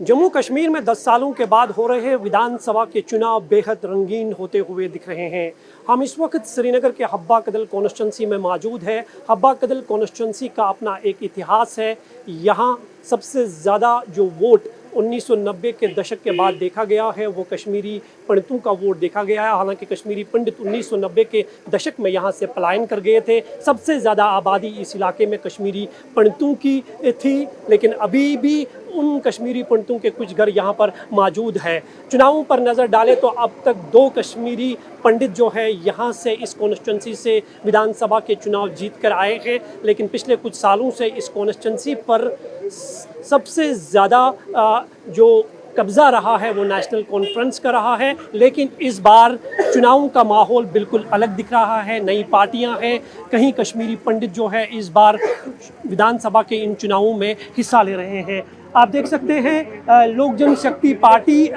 जम्मू कश्मीर में 10 सालों के बाद हो रहे विधानसभा के चुनाव बेहद रंगीन होते हुए दिख रहे हैं। हम इस वक्त श्रीनगर के हब्बा कदल कॉन्स्टिट्यूंसी में मौजूद है। हब्बा कदल कॉन्स्टिट्यूंसी का अपना एक इतिहास है। यहाँ सबसे ज़्यादा जो वोट 1990 के दशक के बाद देखा गया है वो कश्मीरी पंडितों का वोट देखा गया है। हालांकि कश्मीरी पंडित 1990 के दशक में यहाँ से पलायन कर गए थे। सबसे ज़्यादा आबादी इस इलाके में कश्मीरी पंडितों की थी, लेकिन अभी भी उन कश्मीरी पंडितों के कुछ घर यहाँ पर मौजूद है। चुनावों पर नज़र डालें तो अब तक 2 कश्मीरी पंडित जो है यहाँ से इस कॉन्स्टिट्यूंसी से विधानसभा के चुनाव जीत कर आए हैं, लेकिन पिछले कुछ सालों से इस कॉन्स्टिट्यूंसी पर सबसे ज़्यादा जो कब्ज़ा रहा है वो नेशनल कॉन्फ्रेंस का रहा है। लेकिन इस बार चुनावों का माहौल बिल्कुल अलग दिख रहा है। नई पार्टियां हैं, कहीं कश्मीरी पंडित जो है इस बार विधानसभा के इन चुनावों में हिस्सा ले रहे हैं। आप देख सकते हैं लोक जनशक्ति पार्टी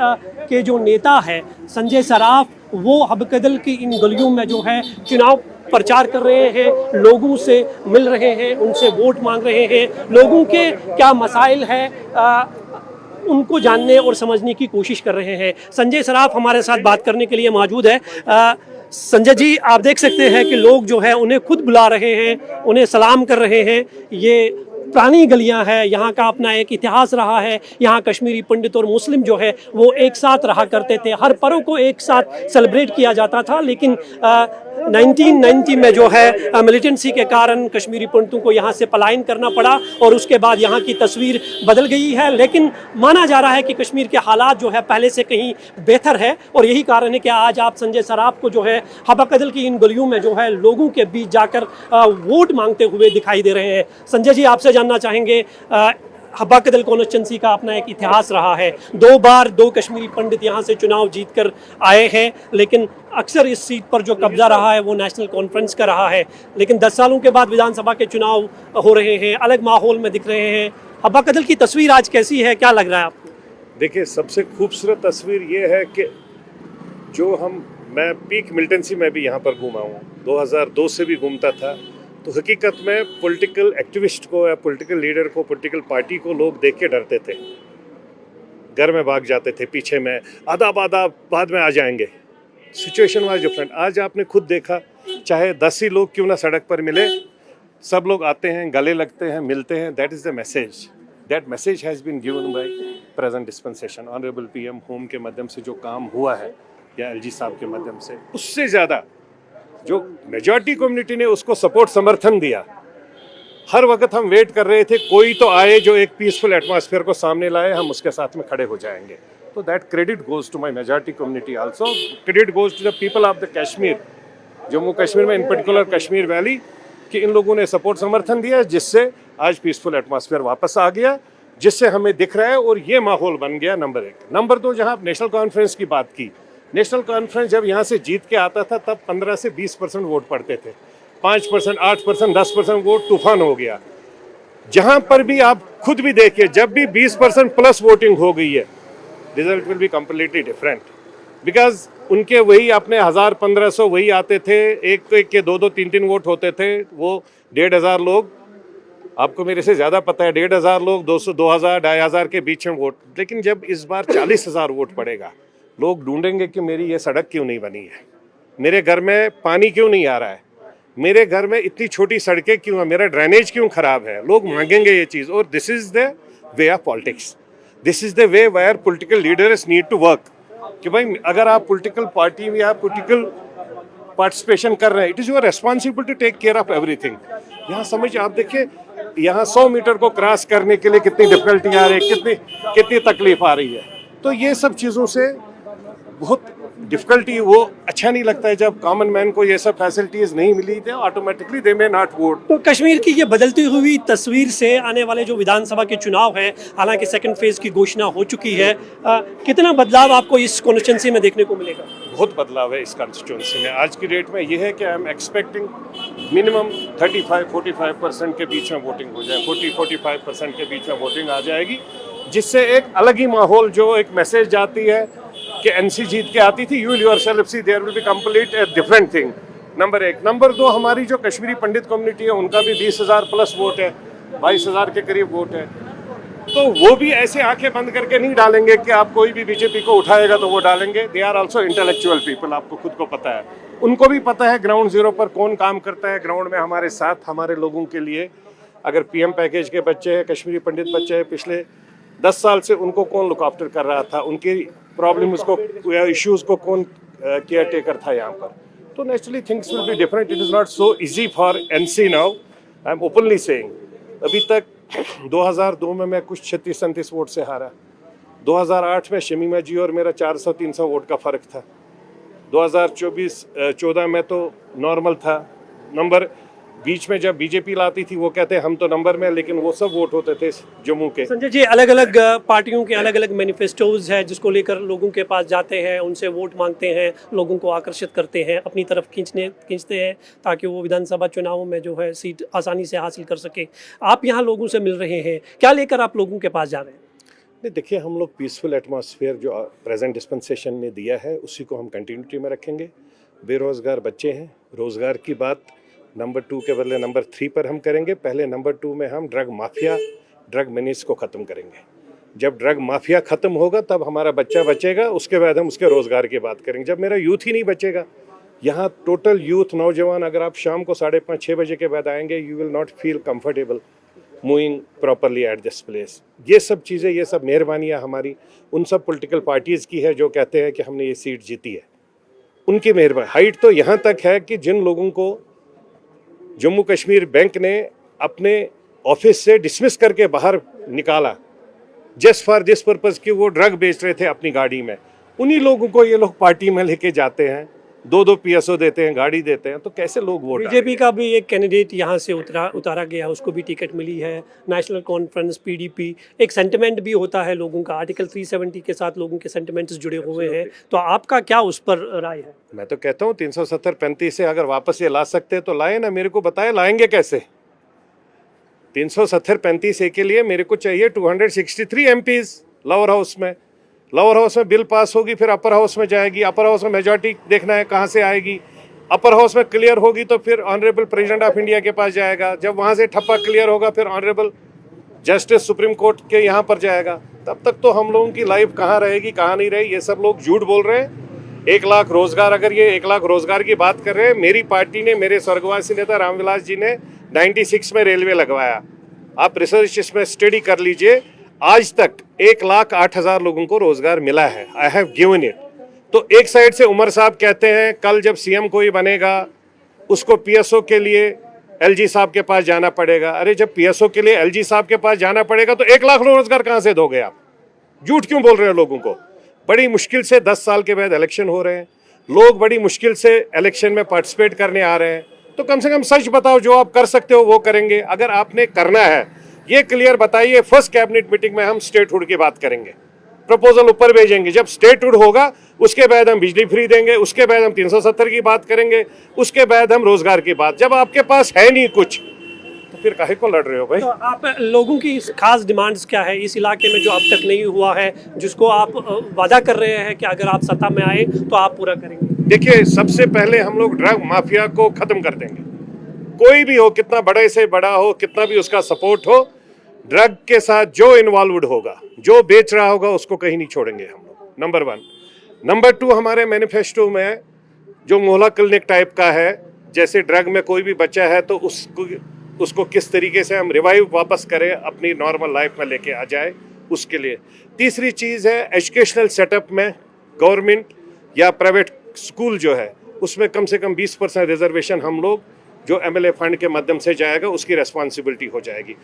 के जो नेता है संजय सराफ, वो हबकदल की इन गलियों में जो है चुनाव प्रचार कर रहे हैं, लोगों से मिल रहे हैं, उनसे वोट मांग रहे हैं। लोगों के क्या मसाइल है उनको जानने और समझने की कोशिश कर रहे हैं। संजय सराफ हमारे साथ बात करने के लिए मौजूद है। संजय जी, आप देख सकते हैं कि लोग जो है उन्हें खुद बुला रहे हैं, उन्हें सलाम कर रहे हैं। ये पुरानी गलियां हैं, यहाँ का अपना एक इतिहास रहा है। यहाँ कश्मीरी पंडित और मुस्लिम जो है वो एक साथ रहा करते थे, हर पर्व को एक साथ सेलिब्रेट किया जाता था। लेकिन 1990 में जो है मिलिटेंसी के कारण कश्मीरी पंडितों को यहाँ से पलायन करना पड़ा और उसके बाद यहाँ की तस्वीर बदल गई है। लेकिन माना जा रहा है कि कश्मीर के हालात जो है पहले से कहीं बेहतर है और यही कारण है कि आज आप संजय सराफ को जो है हब्बा कदल की इन गलियों में जो है लोगों के बीच जाकर वोट मांगते हुए दिखाई दे रहे हैं। संजय जी, आपसे जानना चाहेंगे, हब्बा कदल कॉन्स्टिट्यूंसी का अपना एक इतिहास रहा है। 2 बार 2 कश्मीरी पंडित यहाँ से चुनाव जीत कर आए हैं, लेकिन अक्सर इस सीट पर जो कब्जा रहा है वो नेशनल कॉन्फ्रेंस का रहा है। लेकिन 10 सालों के बाद विधानसभा के चुनाव हो रहे हैं, अलग माहौल में दिख रहे हैं। हब्बा कदल की तस्वीर आज कैसी है, क्या लग रहा है आपको? देखिए, सबसे खूबसूरत तस्वीर ये है कि मैं पीक मिलिटेंसी में भी यहाँ पर घूमा हूँ, 2002 से भी घूमता था। तो हकीकत में पॉलिटिकल एक्टिविस्ट को या पॉलिटिकल लीडर को, पॉलिटिकल पार्टी को लोग देख के डरते थे, घर में भाग जाते थे, पीछे में आधा बाद में आ जाएंगे। Situation was different. आज आपने खुद देखा, चाहे 10 ही लोग क्यों ना सड़क पर मिले, सब लोग आते हैं, गले लगते हैं, मिलते हैं। That is the message. That message has been given by present dispensation. Honourable PM home के माध्यम से जो काम हुआ है या एलजी साहब के माध्यम से, उससे ज़्यादा जो मेजॉरिटी कम्युनिटी ने उसको सपोर्ट, समर्थन दिया। हर वक्त हम वेट कर रहे थे कोई तो आए जो एक पीसफुल एटमॉस्फेयर को सामने लाए, हम उसके साथ में खड़े हो जाएंगे। तो that credit goes to my majority community also. Credit goes to the people of the Kashmir, Jammu Kashmir में इन पर्टिकुलर कश्मीर वैली, कि इन लोगों ने सपोर्ट, समर्थन दिया, जिससे आज पीसफुल एटमॉस्फेयर वापस आ गया, जिससे हमें दिख रहा है और ये माहौल बन गया। नंबर 1। नंबर 2, जहाँ आप नेशनल कॉन्फ्रेंस की बात की, नेशनल कॉन्फ्रेंस जब यहाँ से जीत के आता था तब 15 से 20% वोट पड़ते थे। 5%, 8%, 10% वोट तूफान हो गया। जहाँ पर भी आप खुद भी देखिए, जब भी 20% प्लस वोटिंग हो गई है, result will be completely different. Because उनके वही अपने 1000-1500 वही आते थे, एक के 2-2, 3-3 वोट होते थे। वो 1,500 लोग, आपको मेरे से ज़्यादा पता है, 1,500 लोग 200, 2000, 2,500 के बीच में वोट। लेकिन जब इस बार 40,000 वोट पड़ेगा, लोग ढूंढेंगे कि मेरी ये सड़क क्यों नहीं बनी है, मेरे घर में पानी क्यों नहीं आ रहा है, मेरे घर में इतनी छोटी सड़कें क्यों है, मेरा ड्रेनेज क्यों खराब है। लोग मांगेंगे ये चीज़। और this is the way of politics. This is the way where political leaders need to work. कि भाई, अगर आप पॉलिटिकल पार्टी या पॉलिटिकल पार्टिसिपेशन कर रहे हैं, it is your responsibility to take care of everything. यहाँ समझ, आप देखिए, यहाँ 100 मीटर को क्रॉस करने के लिए कितनी डिफिकल्टी आ रही है, कितनी तकलीफ आ रही है। तो ये सब चीज़ों से बहुत डिफिकल्टी, वो अच्छा नहीं लगता है जब कॉमन मैन को ये सब फैसिलिटीज नहीं मिली थे, automatically they may not vote. तो कश्मीर की ये बदलती हुई तस्वीर से आने वाले जो विधानसभा के चुनाव हैं, हालांकि सेकंड फेज की घोषणा हो चुकी है, कितना बदलाव आपको इस कॉन्स्टिट्यूंसी में देखने को मिलेगा? बहुत बदलाव है इस कॉन्स्टिट्यूंसी में। आज की डेट में ये है कि आई एम एक्सपेक्टिंग मिनिमम 35-45% के बीच में वोटिंग हो जाए, 40-45% के बीच में वोटिंग आ जाएगी, जिससे एक अलग ही माहौल, जो एक मैसेज जाती है कि एनसी जीत के आती थी, you will yourself see there will be complete a different thing. Number 1। Number 2, हमारी जो कश्मीरी पंडित कम्युनिटी है उनका भी 20,000 प्लस वोट है, 22,000 के करीब वोट है। तो वो भी ऐसे आंखें बंद करके नहीं डालेंगे कि आप कोई भी बीजेपी को उठाएगा तो वो डालेंगे। They are also intellectual people, आपको खुद को पता है, उनको भी पता है ग्राउंड जीरो पर कौन काम करता है ग्राउंड में हमारे साथ हमारे लोगों के लिए। अगर पीएम पैकेज के बच्चे हैं, कश्मीरी पंडित बच्चे हैं, पिछले 10 साल से उनको कौन लुक आफ्टर कर रहा था, उनकी प्रॉब्लम्स को या इश्यूज को कौन केयर टेकर था यहाँ पर। तो naturally things will be different. It is not so easy for NC now. I am openly saying, अभी तक 2002 में मैं कुछ 36-37 वोट से हारा। 2008 में शमीमा जी और मेरा 400-300 वोट का फ़र्क था। 2014 में तो नॉर्मल था नंबर। बीच में जब बीजेपी लाती थी वो कहते हम तो नंबर में, लेकिन वो सब वोट होते थे जम्मू के। संजय जी, अलग अलग पार्टियों के अलग अलग मैनिफेस्टोज है जिसको लेकर लोगों के पास जाते हैं, उनसे वोट मांगते हैं, लोगों को आकर्षित करते हैं, अपनी तरफ खींचते हैं ताकि वो विधानसभा चुनावों में जो है सीट आसानी से हासिल कर सके। आप यहाँ लोगों से मिल रहे हैं, क्या लेकर आप लोगों के पास जा रहे हैं? नहीं, देखिए, हम लोग पीसफुल एटमॉस्फेयर जो प्रेजेंट डिस्पेंसेशन ने दिया है उसी को हम कंटिन्यूटी में रखेंगे। बेरोज़गार बच्चे हैं, रोज़गार की बात नंबर 2 के बदले नंबर 3 पर हम करेंगे। पहले नंबर 2 में हम ड्रग माफिया, ड्रग मिनीस को ख़त्म करेंगे। जब ड्रग माफिया ख़त्म होगा तब हमारा बच्चा बचेगा, उसके बाद हम उसके रोज़गार की बात करेंगे। जब मेरा यूथ ही नहीं बचेगा, यहाँ टोटल यूथ नौजवान, अगर आप शाम को 5:30-6 बजे के बाद आएंगे, you will not feel comfortable moving properly at this place. ये सब चीज़ें, ये सब मेहरबानियाँ हमारी उन सब पॉलिटिकल पार्टीज़ की है जो कहते हैं कि हमने ये सीट जीती है, उनकी मेहरबानी। हाइट तो यहाँ तक है कि जिन लोगों को जम्मू कश्मीर बैंक ने अपने ऑफिस से डिसमिस करके बाहर निकाला जस्ट फॉर दिस पर्पस कि वो ड्रग बेच रहे थे अपनी गाड़ी में, उन्हीं लोगों को ये लोग पार्टी में लेके जाते हैं, 2-2 PSO देते हैं, गाड़ी देते हैं। तो कैसे लोग वोट? बीजेपी का भी एक कैंडिडेट यहाँ से उतारा गया, उसको भी टिकट मिली है। नेशनल कॉन्फ्रेंस PDP, एक सेंटिमेंट भी होता है लोगों का, आर्टिकल 370 के साथ लोगों के सेंटिमेंट्स जुड़े हुए हैं। तो आपका क्या उस पर राय है? मैं तो कहता हूँ 370-35 से अगर वापस ये ला सकते तो लाए ना, मेरे को बताए लाएंगे कैसे। 370-35 के लिए मेरे को चाहिए 263 MPs लोअर हाउस में। लोअर हाउस में बिल पास होगी, फिर अपर हाउस में जाएगी। अपर हाउस में मेजॉरिटी देखना है कहाँ से आएगी। अपर हाउस में क्लियर होगी तो फिर ऑनरेबल प्रेसिडेंट ऑफ इंडिया के पास जाएगा। जब वहाँ से ठप्पा क्लियर होगा फिर ऑनरेबल जस्टिस सुप्रीम कोर्ट के यहाँ पर जाएगा। तब तक तो हम लोगों की लाइफ कहाँ रहेगी, कहाँ नहीं रहेगी। ये सब लोग झूठ बोल रहे हैं। 1 लाख रोजगार, अगर ये 1 लाख रोजगार की बात कर रहे हैं, मेरी पार्टी ने, मेरे स्वर्गवासी नेता रामविलास जी ने 96 में रेलवे लगवाया। आप रिसर्च इसमें स्टडी कर लीजिए, आज तक 1,08,000 लोगों को रोजगार मिला है। I have given it. तो एक साइड से उमर साहब कहते हैं कल जब CM कोई बनेगा उसको PSO के लिए LG साहब के पास जाना पड़ेगा। अरे जब PSO के लिए LG साहब के पास जाना पड़ेगा तो 1 लाख रोजगार कहाँ से दोगे आप? झूठ क्यों बोल रहे हो लोगों को? बड़ी मुश्किल से 10 साल के बाद इलेक्शन हो रहे हैं, लोग बड़ी मुश्किल से इलेक्शन में पार्टिसिपेट करने आ रहे हैं। तो कम से कम सच बताओ, जो आप कर सकते हो वो करेंगे। अगर आपने करना है ये क्लियर बताइए। फर्स्ट कैबिनेट मीटिंग में हम स्टेटहुड की बात करेंगे, प्रपोजल ऊपर भेजेंगे। जब स्टेटहुड होगा उसके बाद हम बिजली फ्री देंगे, उसके बाद हम 370 की बात करेंगे, उसके बाद हम रोजगार की बात। जब आपके पास है नहीं कुछ तो फिर काहे को लड़ रहे हो भाई? तो आप लोगों की खास डिमांड्स क्या है इस इलाके में जो अब तक नहीं हुआ है, जिसको आप वादा कर रहे हैं कि अगर आप सत्ता में आए तो आप पूरा करेंगे? देखिए, सबसे पहले हम लोग ड्रग माफिया को खत्म कर देंगे। कोई भी हो, कितना बड़े से बड़ा हो, कितना भी उसका सपोर्ट हो, ड्रग के साथ जो इन्वॉल्वड होगा, जो बेच रहा होगा, उसको कहीं नहीं छोड़ेंगे हम लोग। नंबर 1। नंबर 2, हमारे मैनिफेस्टो में जो मोहल्ला क्लिनिक टाइप का है, जैसे ड्रग में कोई भी बच्चा है तो उसको किस तरीके से हम रिवाइव वापस करें, अपनी नॉर्मल लाइफ में लेके आ जाए, उसके लिए। तीसरी चीज़ है एजुकेशनल सेटअप में गवर्नमेंट या प्राइवेट स्कूल जो है उसमें कम से कम 20% रिजर्वेशन हम लोग जो MLA फंड के माध्यम से जाएगा उसकी रेस्पॉन्सिबिलिटी हो जाएगी।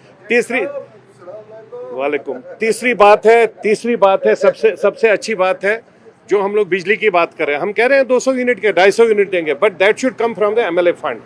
तीसरी बात है सबसे अच्छी बात है जो हम लोग बिजली की बात कर रहे हैं। हम कह रहे हैं 200 यूनिट के 250 यूनिट देंगे, but that should come from the MLA fund.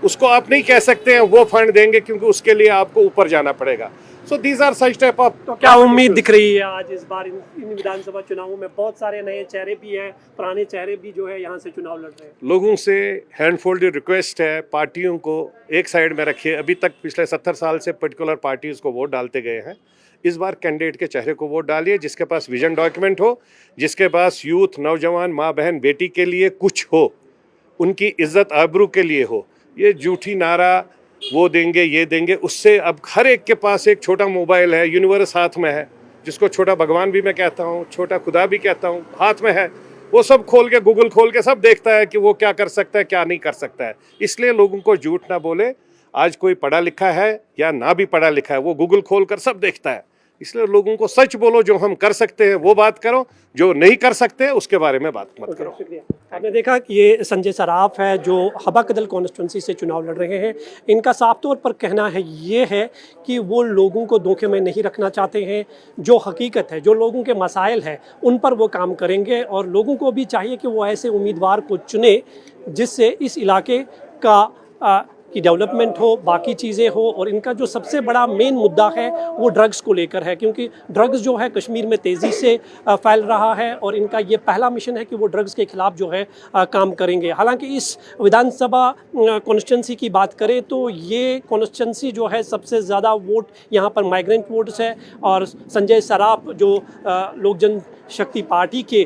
उसको आप नहीं कह सकते हैं वो फंड देंगे, क्योंकि उसके लिए आपको ऊपर जाना पड़ेगा। So these are such type of. तो क्या उम्मीद दिख रही है आज इस बार इन विधानसभा चुनावों में? बहुत सारे नए चेहरे भी हैं, पुराने चेहरे भी जो है यहाँ से चुनाव लड़ रहे हैं। लोगों से हैंडफोल्डेड रिक्वेस्ट है, पार्टियों को एक साइड में रखिए। अभी तक पिछले 70 साल से पर्टिकुलर पार्टीज को वोट डालते गए हैं। इस बार कैंडिडेट के चेहरे को वोट डालिए जिसके पास विजन डॉक्यूमेंट हो, जिसके पास यूथ, नौजवान, माँ बहन, बेटी के लिए कुछ हो, उनकी इज्जत आबरू के लिए हो। ये झूठी नारा वो देंगे ये देंगे, उससे अब हर एक के पास एक छोटा मोबाइल है, यूनिवर्स हाथ में है, जिसको छोटा भगवान भी मैं कहता हूँ, छोटा खुदा भी कहता हूँ, हाथ में है। वो सब खोल के, गूगल खोल के सब देखता है कि वो क्या कर सकता है, क्या नहीं कर सकता है। इसलिए लोगों को झूठ ना बोले। आज कोई पढ़ा लिखा है या ना भी पढ़ा लिखा है, वो गूगल खोल कर सब देखता है। इसलिए लोगों को सच बोलो, जो हम कर सकते हैं वो बात करो, जो नहीं कर सकते उसके बारे में बात मत करो। शुक्रिया। आपने देखा कि ये संजय सराफ है जो हब्बा कदल कॉन्स्टिट्यूंसी से चुनाव लड़ रहे हैं। इनका साफ तौर पर कहना है ये है कि वो लोगों को धोखे में नहीं रखना चाहते हैं। जो हकीकत है, जो लोगों के मसाइल हैं, उन पर वो काम करेंगे और लोगों को भी चाहिए कि वो ऐसे उम्मीदवार को चुने जिससे इस इलाके का की डेवलपमेंट हो, बाकी चीज़ें हो। और इनका जो सबसे बड़ा मेन मुद्दा है वो ड्रग्स को लेकर है, क्योंकि ड्रग्स जो है कश्मीर में तेज़ी से फैल रहा है और इनका ये पहला मिशन है कि वो ड्रग्स के खिलाफ जो है काम करेंगे। हालांकि इस विधानसभा कॉन्स्टिट्यूंसी की बात करें तो ये कॉन्स्टिट्यूंसी जो है सबसे ज़्यादा वोट यहाँ पर माइग्रेंट वोट्स है और संजय सराफ जो लोक जनशक्ति पार्टी की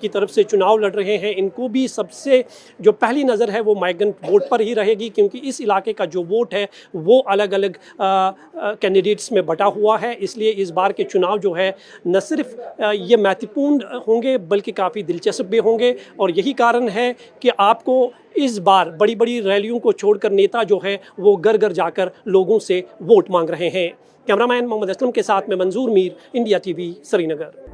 तरफ से चुनाव लड़ रहे हैं, इनको भी सबसे जो पहली नज़र है वो माइग्रेंट वोट पर ही रहेगी, क्योंकि इस इलाके का जो वोट है वो अलग अलग कैंडिडेट्स में बटा हुआ है। इसलिए इस बार के चुनाव जो है न सिर्फ ये महत्वपूर्ण होंगे बल्कि काफ़ी दिलचस्प भी होंगे। और यही कारण है कि आपको इस बार बड़ी बड़ी रैलियों को छोड़कर नेता जो है वो घर घर जाकर लोगों से वोट मांग रहे हैं। कैमरामैन मोहम्मद असलम के साथ में मंजूर मीर, इंडिया टीवी, श्रीनगर।